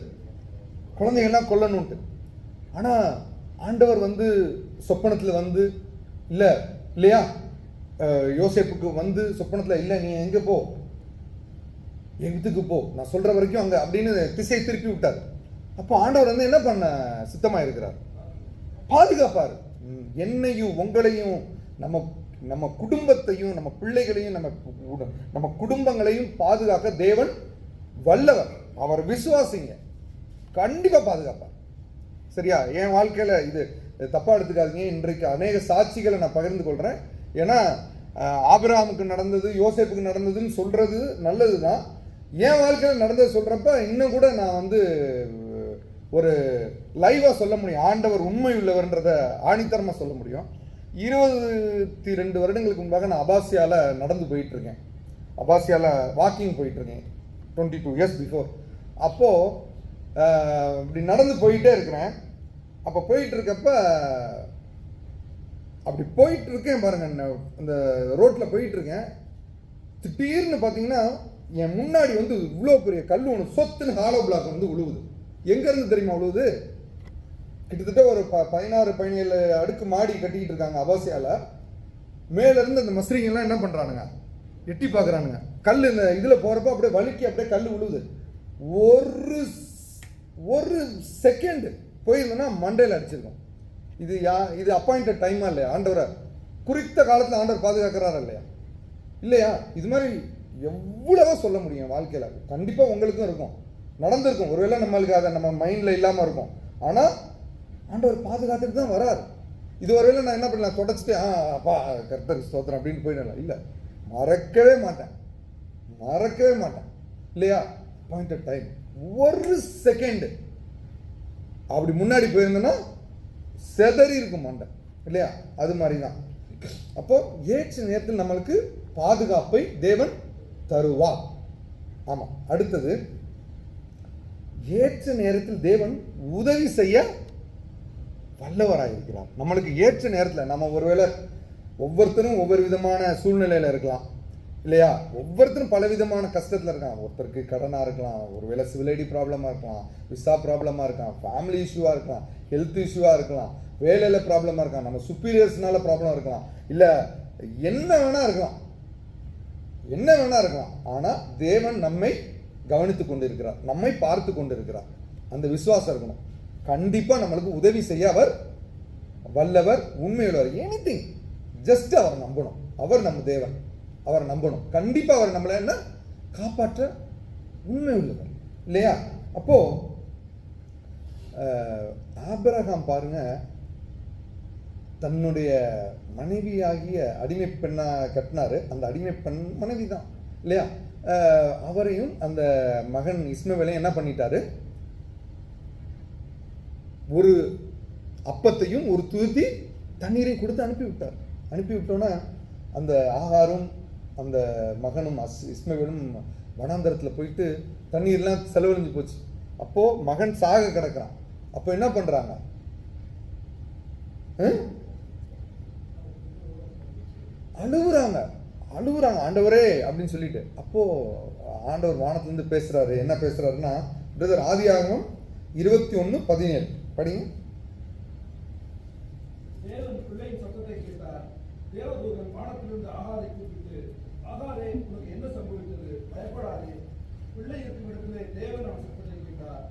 குழந்தைகள்லாம் கொல்லணும்ட்டு. ஆனால் ஆண்டவர் சொப்பனத்தில் இல்லையா, யோசேப்புக்கு சொப்பனத்தில் இல்லை, நீ எங்கே போ, எங்கத்துக்கு போ, நான் சொல்ற வரைக்கும் அங்கே அப்படின்னு திசை திருப்பி விட்டார். அப்போ ஆண்டவர் என்ன பண்ண சித்தமாக இருக்கிறார்? பாதுகாப்பார். என்னையும் உங்களையும் நம்ம குடும்பத்தையும் நம்ம பிள்ளைகளையும் நம்ம குடும்பங்களையும் பாதுகாக்க தேவன் வல்லவர். அவர் விசுவாசிங்க, கண்டிப்பா பாதுகாப்பார். சரியா? என் வாழ்க்கையில இது தப்பா எடுத்துக்காதீங்க. இன்றைக்கு அநேக சாட்சிகளை நான் பகிர்ந்து கொள்றேன். ஏன்னா ஆபிரகாமுக்கு நடந்தது, யோசேப்புக்கு நடந்ததுன்னு சொல்றது நல்லதுதான். என் வாழ்க்கையில் நடந்தது சொல்றப்ப இன்னும் கூட நான் ஒரு லைவா சொல்ல முடியும். ஆண்டவர் உண்மை உள்ளவர்ன்றத ஆணித்தரமா சொல்ல முடியும். 22 வருடங்களுக்கு முன்பாக நான் அபாசியால நடந்து போயிட்டு இருக்கேன். அபாசியால வாக்கிங் போயிட்டு இருக்கேன் 22 இயர்ஸ் பிஃபோர். அப்போ இப்படி நடந்து போயிட்டே இருக்கிறேன். அப்போ போயிட்டு இருக்கப்ப அப்படி போயிட்டு இருக்கேன் பாருங்க, அந்த ரோட்ல போயிட்டு இருக்கேன். திடீர்னு பார்த்தீங்கன்னா என் முன்னாடி இவ்வளோ பெரிய கல் ஒன்று சொத்துன்னு ஹாலோ பிளாக் விழுவுது. எங்க இருந்து தெரியுமா விழுவுது? கிட்டத்தட்ட ஒரு 16-17 அடுக்கு மாடி கட்டிக்கிட்டு இருக்காங்க அபாசியால. மேல இருந்து அந்த மஸ்ரிங்கெல்லாம் என்ன பண்றானுங்க, எட்டி பார்க்குறானுங்க. கல் இந்த இதுல போறப்ப அப்படியே வலிக்கி அப்படியே கல் விழுவுது. ஒரு செகண்ட் போயிருந்தோன்னா மண்டையில் அடிச்சிருக்கோம். இது அப்பாயிண்டட் டைமா இல்லையா? ஆண்டவரை குறித்த காலத்தில் ஆண்டவர் பாதுகாக்கிறாரா இல்லையா? இல்லையா? இது மாதிரி எவ்வளவோ சொல்ல முடியும் வாழ்க்கையில. கண்டிப்பா உங்களுக்கும் இருக்கும், நடந்திருக்கும். ஒருவேளை நம்மளுக்கு அதை நம்ம மைண்ட்ல இல்லாம இருக்கும். ஆனா ஆண்டவர் பாதுகாத்துட்டு தான் வராரு. இது ஒருவேளை நான் என்ன பண்ணலாம், தொடச்சிட்டு அப்பா கர்த்தருக்கு ஸ்தோத்திரம் அப்படின்னு போயிடலாம். இல்லை, மறக்கவே மாட்டேன் இல்லையா? Appointed time. ஒரு செகண்ட் அப்படி முன்னாடி போயிருந்தோன்னா செதறி இருக்கும் மண்டை இல்லையா? அது மாதிரி தான். அப்போ ஏற்ற நேரத்தில் நம்மளுக்கு பாதுகாப்பை தேவன் தருவார். ஆமா. அடுத்தது, ஏற்ற நேரத்தில் தேவன் உதவி செய்ய வல்லவராயிருக்கிறார். நம்மளுக்கு ஏற்ற நேரத்தில் நம்ம ஒருவேளை ஒவ்வொருத்தரும் ஒவ்வொரு விதமான சூழ்நிலையில இருக்கலாம் இல்லையா? ஒவ்வொருத்தரும் பல விதமான கஷ்டத்தில் இருக்கான். ஒருத்தருக்கு கடனாக இருக்கலாம், ஒருவேளை சிவில் ஐடி ப்ராப்ளமாக இருக்கலாம், விசா ப்ராப்ளமாக இருக்கலாம், ஃபேமிலி இஷ்யூவாக இருக்கலாம், ஹெல்த் இஷ்யூவாக இருக்கலாம், வேலையில் ப்ராப்ளமாக இருக்கலாம், நம்ம சுப்பீரியர்ஸ்னால ப்ராப்ளம் இருக்கலாம், இல்லை என்ன வேணா இருக்கலாம். ஆனால் தேவன் நம்மை கவனித்து கொண்டு இருக்கிறார், நம்மை பார்த்து கொண்டு இருக்கிறார். அந்த விசுவாசம் இருக்கணும். கண்டிப்பாக நம்மளுக்கு உதவி செய்ய அவர் வல்லவர், உண்மையுள்ளவர். எனிதிங், ஜஸ்ட் அவர் நம்பணும். அவர் நம்ம தேவன், அவரை நம்பணும். கண்டிப்பாக அவர் நம்மளை என்ன காப்பாற்ற உண்மை உள்ளவர் இல்லையா? அப்போ ஆபிரகாம் பாருங்க, தன்னுடைய மனைவியாகிய அடிமை பெண்ணா கட்டினாரு. அந்த அடிமை பெண் மனைவி தான் இல்லையா? அவரையும் அந்த மகன் இஸ்மவேலையும் என்ன பண்ணிட்டாரு, ஒரு அப்பத்தையும் ஒரு தூத்தி தண்ணீரையும் கொடுத்து அனுப்பிவிட்டார். அனுப்பிவிட்டோன்னா அந்த ஆகாரும் அந்த மகனும் இஸ்மவேலும் வனாந்தரத்தில் போயிட்டு தண்ணீர்லாம் செலவழிஞ்சு போச்சு. அப்போ மகன் சாக கிடக்கிறான். அப்போ என்ன பண்றாங்க, அழுகுறாங்க ஆண்டவரே அப்படின்னு சொல்லிட்டு. அப்போ ஆண்டவர் வானத்திலிருந்து பேசுறாரு. என்ன பேசுறாருன்னா, பிரதர் ஆதியாகமம் 21:17 படிங்க. தேவன் பிள்ளையின் சத்தத்தை கேட்டார். தேவதூதன் வானத்திலிருந்து ஆகாரை கூப்பிட்டு, ஆகாரே, உனக்கு என்ன சம்பவித்தது? பயப்படாதே. பிள்ளை இருக்கும் இடத்திலே தேவன் அவன் சத்தத்தை கேட்டார்.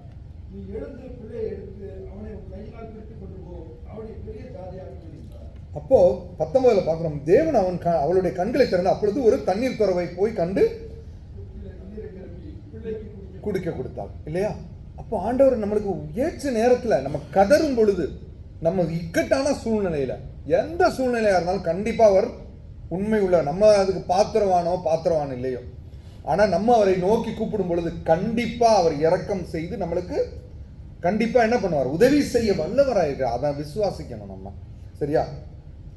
நீ எழுந்து பிள்ளையை எடுத்து அவனை உன் கையினால் பிடித்துக் கொண்டு போ, அவனை பெரிய ஜாதியாக இருந்தார். அப்போ 19 பார்க்குறோம், தேவன் அவளுடைய கண்களை திறந்து அப்பொழுது ஒரு தண்ணீர் துறவை போய் கண்டு குடிக்க கொடுத்தாள் இல்லையா. அப்போ ஆண்டவர் நம்மளுக்கு ஏற்ற நேரத்தில் நம்ம கதரும் பொழுது, நம்ம இக்கட்டான சூழ்நிலையில எந்த சூழ்நிலையா இருந்தாலும் கண்டிப்பா அவர் உண்மை உள்ள, நம்ம அதுக்கு பாத்திரவானோ இல்லையோ, ஆனா நம்ம அவரை நோக்கி கூப்பிடும் பொழுது கண்டிப்பா அவர் இரக்கம் செய்து நம்மளுக்கு கண்டிப்பா என்ன பண்ணுவார், உதவி செய்ய வல்லவராயிருக்கார். அதான் விசுவாசிக்கணும் நம்ம. சரியா?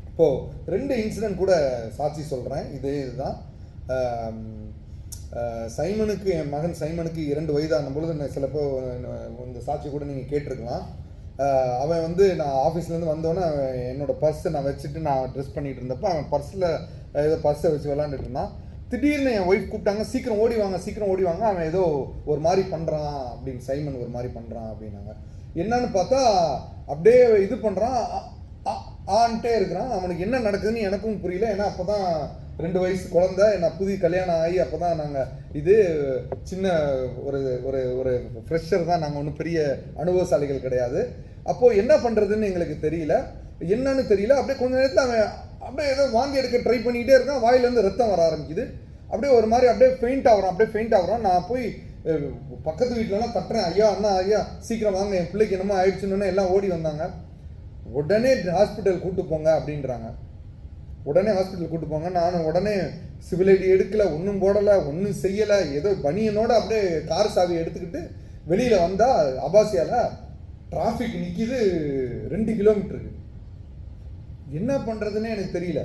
இப்போ 2 இன்சிடென்ட் கூட சாட்சி சொல்றேன். இதுதான் சைமனுக்கு, என் மகன் சைமனுக்கு 2 வயதான பொழுது சிலப்போ இந்த சாட்சி கூட நீங்கள் கேட்டிருக்கலாம். அவன் நான் ஆஃபீஸ்லேருந்து வந்தோன்னே என்னோட பர்ஸை நான் வச்சுட்டு நான் ட்ரெஸ் பண்ணிட்டு இருந்தப்போ அவன் பர்ஸில் ஏதோ பர்ஸை வச்சு விளாண்டுட்டு இருந்தான். திடீர்னு என் ஒய்ஃப் கூப்பிட்டாங்க, சீக்கிரம் ஓடி வாங்க, அவன் ஏதோ ஒரு மாதிரி பண்ணுறான் அப்படின்னு, சைமன் ஒரு மாதிரி பண்ணுறான் அப்படின்னாங்க. என்னன்னு பார்த்தா அப்படியே இது பண்ணுறான், ஆன்ட்டே இருக்கிறான். அவனுக்கு என்ன நடக்குதுன்னு எனக்கும் புரியல. ஏன்னா அப்போ தான் 2 வயசு குழந்தை, நான் புதிய கல்யாணம் ஆகி அப்போ தான் நாங்கள் இது சின்ன ஒரு ஒரு ஒரு ஃப்ரெஷர் தான், நாங்கள் ஒன்றும் பெரிய அனுபவசாலிகள் கிடையாது. அப்போது என்ன பண்ணுறதுன்னு எங்களுக்கு தெரியல, என்னன்னு தெரியல. அப்படியே கொஞ்ச நேரத்தில் அவன் அப்படியே ஏதோ வாந்தி எடுக்க ட்ரை பண்ணிக்கிட்டே இருக்கான். வாயிலேருந்து ரத்தம் வர ஆரம்பிக்குது. அப்படியே ஒரு மாதிரி அப்படியே ஃபெயிண்ட் ஆகுறான். நான் போய் பக்கத்து வீட்டிலலாம் தட்டுறேன், ஐயா அண்ணா ஐயா சீக்கிரம் வாங்க, என் பிள்ளைக்கு என்னமோ ஆயிடுச்சுன்னு எல்லாம் ஓடி வந்தாங்க. உடனே ஹாஸ்பிட்டல் கூட்டு போங்க அப்படின்றாங்க. உடனே ஹாஸ்பிட்டல் கூட்டு போங்க. நான் உடனே சிவில் ஐடி எடுக்கலை, ஒன்றும் போடலை, ஒன்றும் செய்யலை. ஏதோ பனியனோட அப்படியே கார் சாவியை எடுத்துக்கிட்டு வெளியில் வந்தால் அபாசியாவில் டிராஃபிக் நிற்கிது 2 கிலோமீட்டருக்கு. என்ன பண்ணுறதுன்னே எனக்கு தெரியல.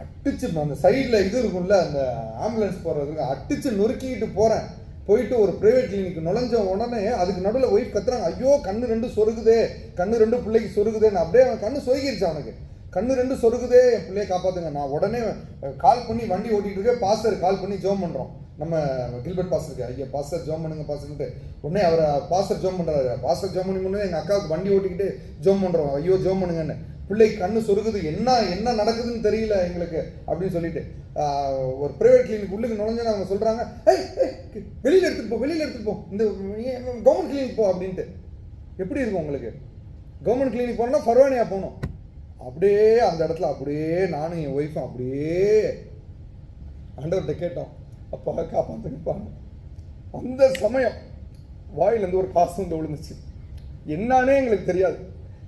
அடிச்சு அந்த சைடில் இது இருக்கும்ல, அந்த ஆம்புலன்ஸ் போகிறதுக்கு அடிச்சு நொறுக்கிட்டு போகிறேன். போயிட்டு ஒரு ப்ரைவேட் கிளினிக் நுழைஞ்ச உடனே அதுக்கு நடுவில் ஒய்ஃப் கத்துறாங்க, ஐயோ கண்ணு 2 சொருகுதே, கண்ணு 2 பிள்ளைக்கு சொருகுதேன்னு. அப்படியே அவன் கண்ணு சொருகிருச்சு, அவனுக்கு கண்ணு 2 சொருகுதே, என் பிள்ளையை காப்பாற்றுங்க. நான் உடனே கால் பண்ணி வண்டி ஓட்டிகிட்டு இருக்கேன். பாஸ்டர் கால் பண்ணி ஜோம் பண்ணுறோம், நம்ம கில்பர்ட் பாஸ்டருக்கு, ஐயா பாஸ்டர் ஜோம் பண்ணுங்க பாஸ்டர்ன்ட்டு. உடனே அவர் பாஸ்டர் ஜோம் பண்ணுறாரு. பாஸ்டர் ஜோம் பண்ணி முன்னே எங்கள் அக்காவுக்கு வண்டி ஓட்டிக்கிட்டு ஜோம் பண்ணுறோம், ஐயோ ஜோம் பண்ணுங்கன்னு. பிள்ளைக்கு கண்ணு சொருகுது, என்ன நடக்குதுன்னு தெரியல எங்களுக்கு அப்படின்னு சொல்லிட்டு ஒரு பிரைவேட் கிளினிக் உள்ளுக்கு நுழைஞ்சோன்னு அவங்க சொல்கிறாங்க, வெளியில் எடுத்துகிட்டு போ, இந்த கவர்மெண்ட் கிளினிக் போ அப்படின்ட்டு. எப்படி இருக்கும் உங்களுக்கு? கவர்மெண்ட் கிளினிக் போனோம்னா ஃபர்வானியா போகணும். அப்படியே அந்த இடத்துல அப்படியே நானும் என் ஒய்ஃபும் அப்படியே ஆண்டவர்கிட்ட கேட்டோம், அப்பா காப்பாற்றுப்பாங்க. அந்த சமயம் வாயிலேருந்து ஒரு காசு வந்து விழுந்துச்சு. என்னானே எங்களுக்கு தெரியாது.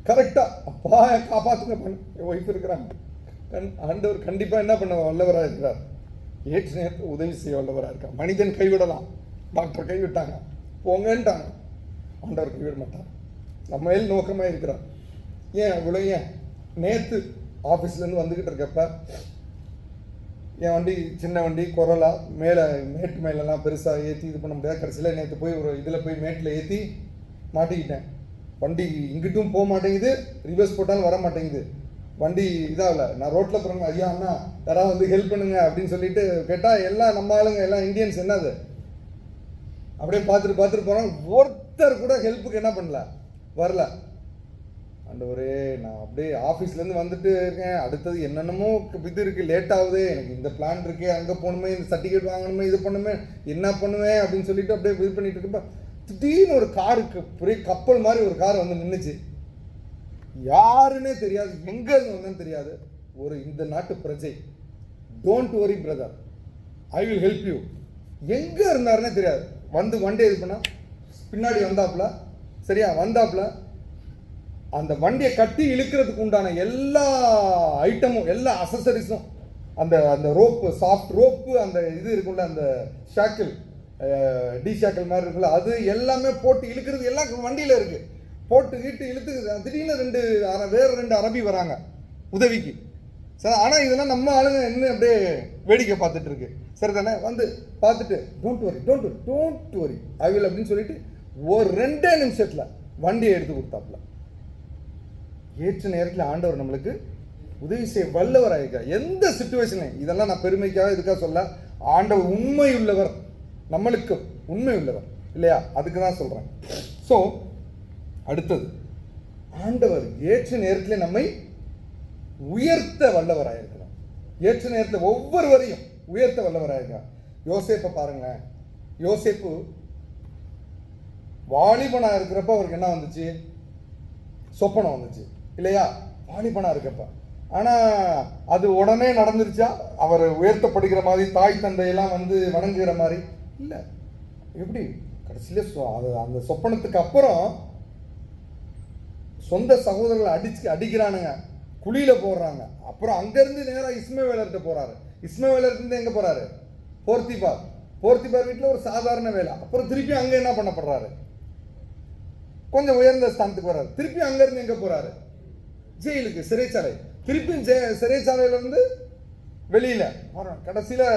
கரெக்டாக அப்பா காப்பாற்றுங்க பண்ண என் ஒய்ஃப் இருக்கிறாங்க. ஆண்டவர் கண்டிப்பாக என்ன பண்ண வல்லவராக இருக்கிறார், ஏற்று நேரத்தை உதவி செய்ய வல்லவராக இருக்கார். மனிதன் கைவிடலாம், டாக்டர் கைவிட்டாங்க, போங்கன்ட்டாங்க. ஆண்டவர் கைவிட மாட்டார், நம்ம மேல் நோக்கமாக இருக்கிறார். ஏன் அவ்வளோ? ஏன் நேற்று ஆஃபீஸ்லேருந்து வந்துக்கிட்டு இருக்கப்ப என் வண்டி சின்ன வண்டி குரலா மேட்டு மேலெல்லாம் பெருசாக ஏற்றி இது பண்ண முடியாது. கடைசியில் நேற்று போய் ஒரு இதில் போய் மேட்டில் ஏற்றி மாட்டிக்கிட்டேன். வண்டி இங்கிட்டும் போக மாட்டேங்குது, ரிவர்ஸ் போட்டாலும் வர மாட்டேங்குது. வண்டி இதாகல. நான் ரோட்டில் போகிறேங்க, ஐயா அண்ணா யாராவது வந்து ஹெல்ப் பண்ணுங்க அப்படின்னு சொல்லிட்டு கேட்டால் எல்லாம் நம்ம ஆளுங்க, எல்லாம் இந்தியன்ஸ். என்னது அப்படியே பார்த்துட்டு போகிறாங்க. ஒருத்தர் கூட ஹெல்ப்புக்கு என்ன பண்ணல, வரல. ஆண்டவரே, நான் அப்படியே ஆஃபீஸ்லேருந்து வந்துட்டு இருக்கேன், அடுத்தது என்னென்னமோ இது இருக்குது, லேட் ஆகுது, எனக்கு இந்த பிளான் இருக்கு, அங்கே போகணுமே, இந்த சர்டிஃபிகேட் வாங்கணுமே, இது பண்ணுமே, என்ன பண்ணுவேன் அப்படின்னு சொல்லிட்டு அப்படியே இது பண்ணிட்டு இருக்கப்ப திடீர்னு ஒரு காருக்கு பெரிய கப்பல் மாதிரி ஒரு கார் வந்து நின்றுச்சு. யாருன்னே தெரியாது, எங்கே இருந்து வந்தேன்னு தெரியாது. ஒரு இந்த நாட்டு பிரஜை, don't worry brother, I will help you. எங்கே இருந்தாருன்னே தெரியாது. வந்து வண்டி இது பண்ணால் பின்னாடி வந்தாப்புல, சரியா வந்தாப்புல அந்த வண்டியை கட்டி இழுக்கிறதுக்கு உண்டான எல்லா ஐட்டமும், எல்லா அசசரிஸும், அந்த ரோப்பு, சாஃப்ட் ரோப்பு, அந்த இது இருக்குல்ல, அந்த ஷாக்கிள், டி ஷாக்கிள் மாதிரி இருக்குல்ல, அது எல்லாமே போட்டு இழுக்கிறது எல்லாம் வண்டியில் இருக்குது. போட்டு இழுத்து திடீர்னு வேறு 2 அரபி வராங்க உதவிக்கு. சரி, ஆனால் இதெல்லாம் நம்ம ஆளுங்க இன்னும் அப்படியே வேடிக்கை பார்த்துட்டு இருக்கு. சரி தானே, வந்து பார்த்துட்டு டோன்ட் வரி ஐ வில் அப்படின்னு சொல்லிட்டு ஒரு 2 நிமிஷத்தில் வண்டியை எடுத்து கொடுத்தாப்புல. ஏற்ற நேரத்தில் ஆண்டவர் நம்மளுக்கு உதவி செய்ய வல்லவராயிருக்கார். எந்த சிச்சுவேஷன்லையும், இதெல்லாம் நான் பெருமைக்காக இதுக்காக சொல்ல, ஆண்டவர் உண்மை உள்ளவர், நம்மளுக்கு உண்மை உள்ளவர் இல்லையா, அதுக்கு தான் சொல்கிறேன். ஸோ அடுத்தது, ஆண்டவர் ஏற்ற நேரத்தில் நம்மை உயர்த்த வல்லவராயிருக்கிறார். ஏற்ற நேரத்தில் ஒவ்வொருவரையும் உயர்த்த வல்லவராயிருக்கிறார். யோசேப்பை பாருங்களேன். யோசேப்பு வாலிபனாக இருக்கிறப்ப அவருக்கு என்ன வந்துச்சு? சொப்பனம் வந்துச்சு இல்லையா? வாலிபனாக இருக்கப்ப. ஆனால் அது உடனே நடந்துருச்சா? அவர் உயர்த்தப்படுகிற மாதிரி, தாய் தந்தையெல்லாம் வந்து வணங்குகிற மாதிரி இல்லை. எப்படி கடைசியில் அது அந்த சொப்பனத்துக்கு அப்புறம் சொந்த சகோதரர்களை அடிக்கிறானுங்க, குழியில போடுறாங்க. அப்புறம் அங்கேருந்து நேராக இஸ்மவேலர்கிட்ட போகிறாரு. இஸ்மவேலர்கிட்ட எங்கே போகிறாரு? போர்த்திபார் வீட்டில் ஒரு சாதாரண வேலை. அப்புறம் திருப்பி அங்கே என்ன பண்ணப்படுறாரு? கொஞ்சம் உயர்ந்த ஸ்தானத்துக்கு வர்றாரு. திருப்பி அங்கேருந்து எங்கே போகிறாரு? ஜெயிலுக்கு, சிறைச்சாலை. திருப்பி சிறைச்சாலையிலேருந்து வெளியில் வர்றான். கடைசியில்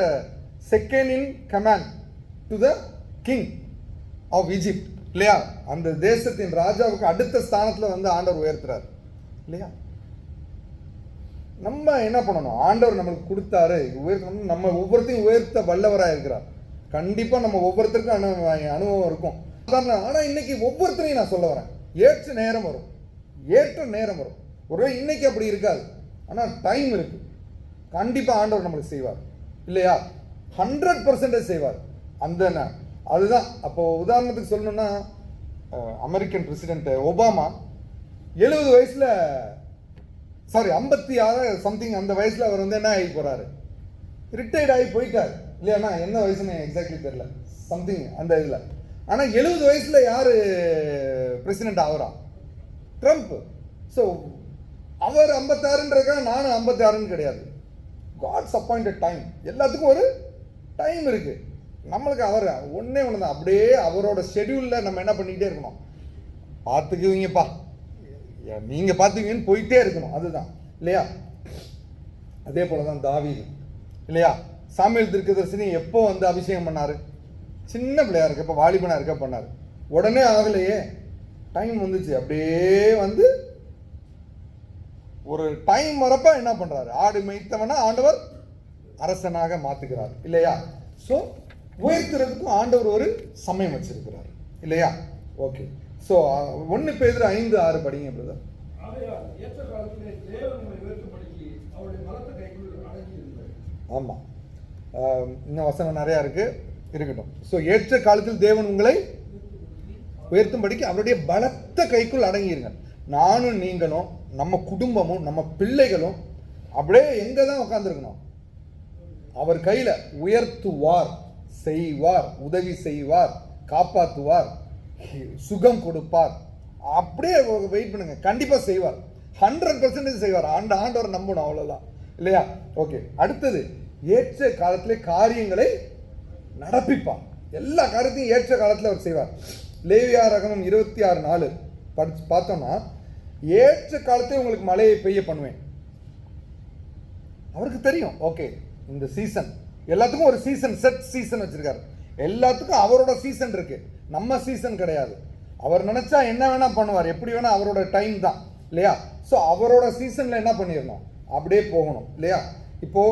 second in command to the king of Egypt இல்லையா? அந்த தேசத்தின் ராஜாவுக்கு அடுத்த ஸ்தானத்தில் வந்து ஆண்டவர் உயர்த்துறாரு இல்லையா? நம்ம என்ன பண்ணணும்? ஆண்டவர் நம்மளுக்கு கொடுத்தாரு, உயர்த்தணும். நம்ம ஒவ்வொருத்தையும் உயர்த்த வல்லவராக இருக்கிறார். கண்டிப்பாக நம்ம ஒவ்வொருத்தருக்கும் அனுபவம் இருக்கும். ஆனால் இன்னைக்கு ஒவ்வொருத்தரையும் நான் சொல்ல வரேன், ஏற்ற நேரம் வரும். ஒருவேளை இன்னைக்கு அப்படி இருக்காது, ஆனால் டைம் இருக்கு. கண்டிப்பாக ஆண்டவர் நம்மளுக்கு செய்வார் இல்லையா? 100% செய்வார். அதுதான். அப்போ உதாரணத்துக்கு சொல்லணும்னா, அமெரிக்கன் பிரசிடென்ட் ஒபாமா 70 வயசுல 56 சம்திங் அந்த வயசுல அவர் வந்து என்ன ஆகி போறாரு? ரிட்டையர்ட் ஆகி போயிட்டார் இல்லையாண்ணா? என்ன வயசுன்னு எக்ஸாக்ட்லி தெரியல, சம்திங் அந்த இதில். ஆனால் 70 வயசுல யாரு பிரசிடென்ட் ஆகிறா? ட்ரம்ப். ஸோ அவர் 56ன்றதுக்காக நானும் 56ன்னு கிடையாது. God's appointed time. எல்லாத்துக்கும் ஒரு டைம் இருக்கு. நம்மளுக்கு அவர் ஒன்னே ஒன்று தான். அப்படியே அவரோட ஷெடியூலில் நம்ம என்ன பண்ணிக்கிட்டே இருக்கணும்? பார்த்துக்குவீங்கப்பா, நீங்கள் பார்த்துக்குவீங்கன்னு போயிட்டே இருக்கணும். அதுதான் இல்லையா? அதே போல தான் தாவீது இல்லையா? சாமுவேல் தீர்க்கதரிசி எப்போ வந்து அபிஷேகம் பண்ணார்? சின்ன பிள்ளையா இருக்க, இப்போ வாலிபனா இருக்க பண்ணார். உடனே ஆகலையே, டைம் வந்துச்சு. அப்படியே வந்து ஒரு டைம் வரப்ப என்ன பண்றாரு? ஆடு மேய்த்தவனா ஆண்டவர் அரசனாக மாத்துகிறார் இல்லையா? ஸோ உயர்த்துறதுக்கும் ஆண்டவர் ஒரு சமயம் வச்சிருக்கிறார் இல்லையா? ஓகே. ஸோ 1 பேதுரு 5:6 படிங்க பிரதர். ஆமாம், இன்னும் வசனம் நிறையா இருக்கட்டும். ஸோ ஏற்ற காலத்தில் தேவன் உங்களை உயர்த்தும்படிக்கு அவருடைய பலத்த கைக்குள் அடங்கியிருங்க. நானும் நீங்களும் நம்ம குடும்பமும் நம்ம பிள்ளைகளும் அப்படியே எங்கே தான் உட்காந்துருக்கணும்? அவர் கையில். உயர்த்துவார், செய்வார், உதவி செய்வார், காப்பாற்றுவார், சுகம் கொடுப்பார். அப்படியே வெயிட் பண்ணுங்க, கண்டிப்பாக செய்வார். 100% செய்வார். ஆண்டவரை நம்பணும், அவ்வளோதான் இல்லையா? ஓகே. அடுத்தது, ஏற்ற காலத்திலே காரியங்களை நடப்பிப்பார். எல்லா காரியத்தையும் ஏற்ற காலத்தில் அவர் செய்வார். லேவியாகமம் 26:4 பார்த்தோம்னா, ஏற்ற காலத்தை உங்களுக்கு மழையை பெய்ய பண்ணுவேன். அவருக்கு தெரியும். ஓகே, இந்த சீசன் எல்லாத்துக்கும் ஒரு சீசன், செட் சீசன் வச்சிருக்காரு. எல்லாத்துக்கும் அவரோட சீசன் இருக்கு, நம்ம சீசன் கிடையாது. அவர் நினைச்சா என்ன வேணா பண்ணுவார், எப்படி வேணா, அவரோட டைம் தான் இல்லையா? ஸோ அவரோட சீசன்ல என்ன பண்ணிடணும்? அப்படியே போகணும் இல்லையா? இப்போ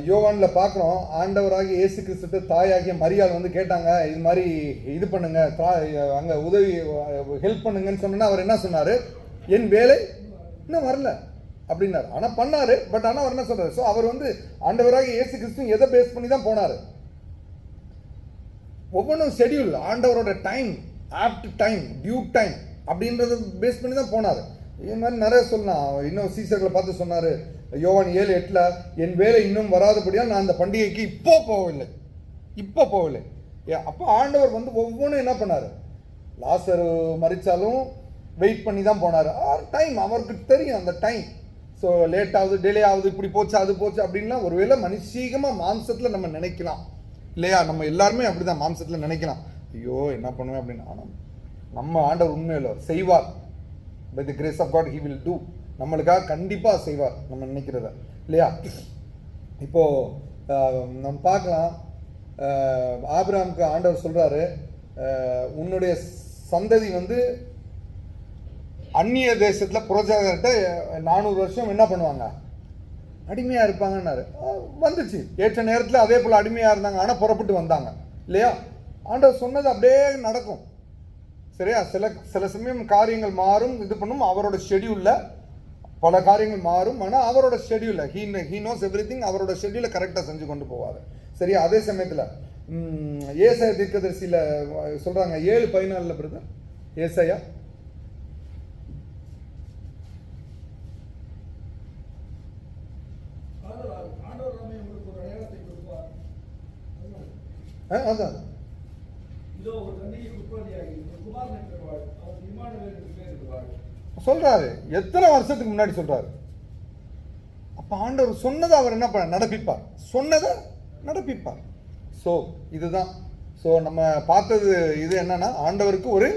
யோவான்ல பார்க்குறோம், ஆண்டவராகி இயேசு கிறிஸ்து தாயாகிய மரியாள் வந்து கேட்டாங்க, இது மாதிரி இது பண்ணுங்க, அங்கே உதவி ஹெல்ப் பண்ணுங்கன்னு சொன்னா அவர் என்ன சொன்னார்? என் வேலை இன்னும் வரல அப்படின்னாரு. ஆனால் பண்ணாரு. பட் ஆனால் அவர் என்ன சொல்றாரு? ஸோ அவர் வந்து ஆண்டவராகி இயேசு கிறிஸ்து எதை பேஸ் பண்ணி தான் போனார்? ஒவ்வொன்றும் ஷெடியூல், ஆண்டவரோட time, apt time, due time அப்படின்றத பேஸ் பண்ணி தான் போனார். இது மாதிரி நிறைய சொல்லலாம். இன்னும் சீசர்களை பார்த்து சொன்னார், யோவான் 7:8, என் வேலை இன்னும் வராதபடியால் நான் அந்த பண்டிகைக்கு இப்போ போகவில்லை. அப்போ ஆண்டவர் வந்து ஒவ்வொன்றும் என்ன பண்ணார்? லாசர் மரிச்சாலும் வெயிட் பண்ணி தான் போனார். டைம் அவருக்கு தெரியும், அந்த டைம். ஸோ லேட் ஆகுது, டிலே ஆகுது, இப்படி போச்சு, அது போச்சு அப்படின்லாம் ஒருவேளை மனுஷீகமாக மாம்சத்தில் நம்ம நினைக்கலாம் இல்லையா? நம்ம எல்லாருமே அப்படி தான் மாம்சத்தில் நினைக்கலாம், ஐயோ என்ன பண்ணுவேன் அப்படின்னு. ஆனால் நம்ம ஆண்டவர் உண்மையில் செய்வார். By the grace of God he will do. நம்மளுக்காக கண்டிப்பாக செய்வார் நம்ம நினைக்கிறத இல்லையா? இப்போது நம்ம பார்க்கலாம், ஆபிரகாமுக்கு ஆண்டவர் சொல்கிறாரு, உன்னுடைய சந்ததி வந்து அந்நிய தேசத்தில் புரோஜாகிட்ட 400 வருஷம் என்ன பண்ணுவாங்க? அடிமையாக இருப்பாங்கன்னாரு. வந்துச்சு ஏற்ற நேரத்தில். அதே போல் அடிமையாக இருந்தாங்க, ஆனால் புறப்பட்டு வந்தாங்க இல்லையா? ஆண்டவர் சொன்னது அப்படியே நடக்கும் சரியா? சில சமயம் காரியங்கள் மாறும், இது பண்ணும். அவரோட ஷெடியூலில் பல காரியங்கள் மாறும், ஆனால் அவரோட ஷெடியூலில் ஹீ நோஸ் எவ்ரிதிங். அவரோட ஷெடியூலை கரெக்டாக செஞ்சு கொண்டு போவார் சரியா? அதே சமயத்தில் ஏசாயா தீர்க்கதரிசியில் சொல்கிறாங்க 7:14 பிரதர். ஏசாயா அதான் இதோ ஒரு கன்னிகைக்கு உற்பத்தியாகி ஒரு குமாரனை பெறுவாள், அவருக்கு இம்மானுவேல் என்று பெயரிடுவாள். சொல்றாரு. எத்தனை வருஷத்துக்கு முன்னாடி சொல்றாரு. அப்ப ஆண்டவர் சொன்னதை அவர் என்ன பண்ண நடப்பிப்பார், சொன்னதை நடப்பிப்பார். ஸோ இதுதான். ஸோ நம்ம பார்த்தது இது என்னன்னா, ஆண்டவருக்கு ஒரு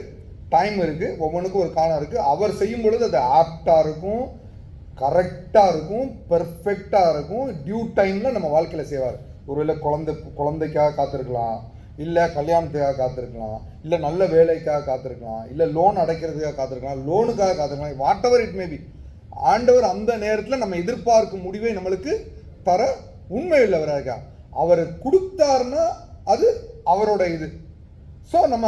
டைம் இருக்கு, ஒவ்வொன்றுக்கும் ஒரு காலம் இருக்கு. அவர் செய்யும் பொழுது அது ஆப்டா இருக்கும், கரெக்டாக இருக்கும், பெர்ஃபெக்டாக இருக்கும். டியூ டைமில் நம்ம வாழ்க்கையில் செய்வார். ஒருவேளை குழந்தைக்காக காத்திருக்கலாம், இல்லை கல்யாணத்துக்காக காத்திருக்கலாம், இல்லை நல்ல வேலைக்காக காத்திருக்கலாம், இல்லை லோன் அடைக்கிறதுக்காக காத்திருக்கலாம், லோனுக்காக காத்திருக்கலாம், வாட் எவர் இட் மேபி. ஆண்டவர் அந்த நேரத்தில் நம்ம எதிர்பார்க்கும் முடிவை நம்மளுக்கு தர உண்மை உள்ளவராக அவர் கொடுத்தாருன்னா அது அவரோட இது. ஸோ நம்ம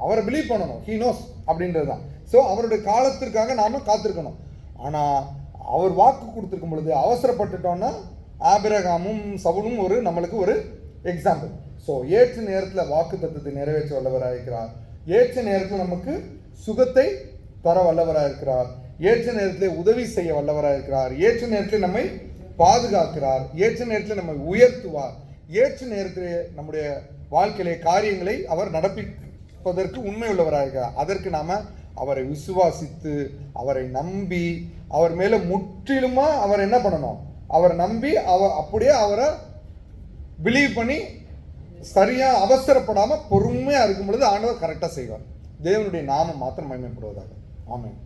அவரை பிலீவ் பண்ணணும், ஹீ நோஸ் அப்படின்றது தான். ஸோ அவருடைய காலத்திற்காக நாம் காத்திருக்கணும். ஆனால் அவர் வாக்கு கொடுத்துருக்கும் பொழுது அவசரப்பட்டுட்டோம்னா ஆபிரகாமும் சவுலும் நம்மளுக்கு ஒரு எக்ஸாம்பிள். ஸோ ஏற்ற நேரத்தில் வாக்கு தத்துவத்தை நிறைவேற்ற வல்லவராக இருக்கிறார். ஏற்ற நேரத்தில் நமக்கு சுகத்தை தர வல்லவராக இருக்கிறார். ஏற்ற நேரத்தில் உதவி செய்ய வல்லவராக இருக்கிறார். ஏற்ற நேரத்தில் நம்மை பாதுகாக்கிறார். ஏற்ற நேரத்தில் நம்மை உயர்த்துவார். ஏற்ற நேரத்தில் நம்முடைய வாழ்க்கையிலே காரியங்களை அவர் நடப்பிப்பதற்கு உண்மை உள்ளவராக இருக்கிறார். அதற்கு நாம் அவரை விசுவாசித்து, அவரை நம்பி, அவர் மேலே முற்றிலுமா அவர் என்ன பண்ணணும், அவரை நம்பி அப்படியே அவரை பிலீவ் பண்ணி சரியாக அவசரப்படாமல் பொறுமையாக இருக்கும் பொழுது ஆண்டவர் கரெக்டாக செய்வார். தேவனுடைய நாமம் மாத்திரம் மகிமைப்படுவதாக. ஆமென்.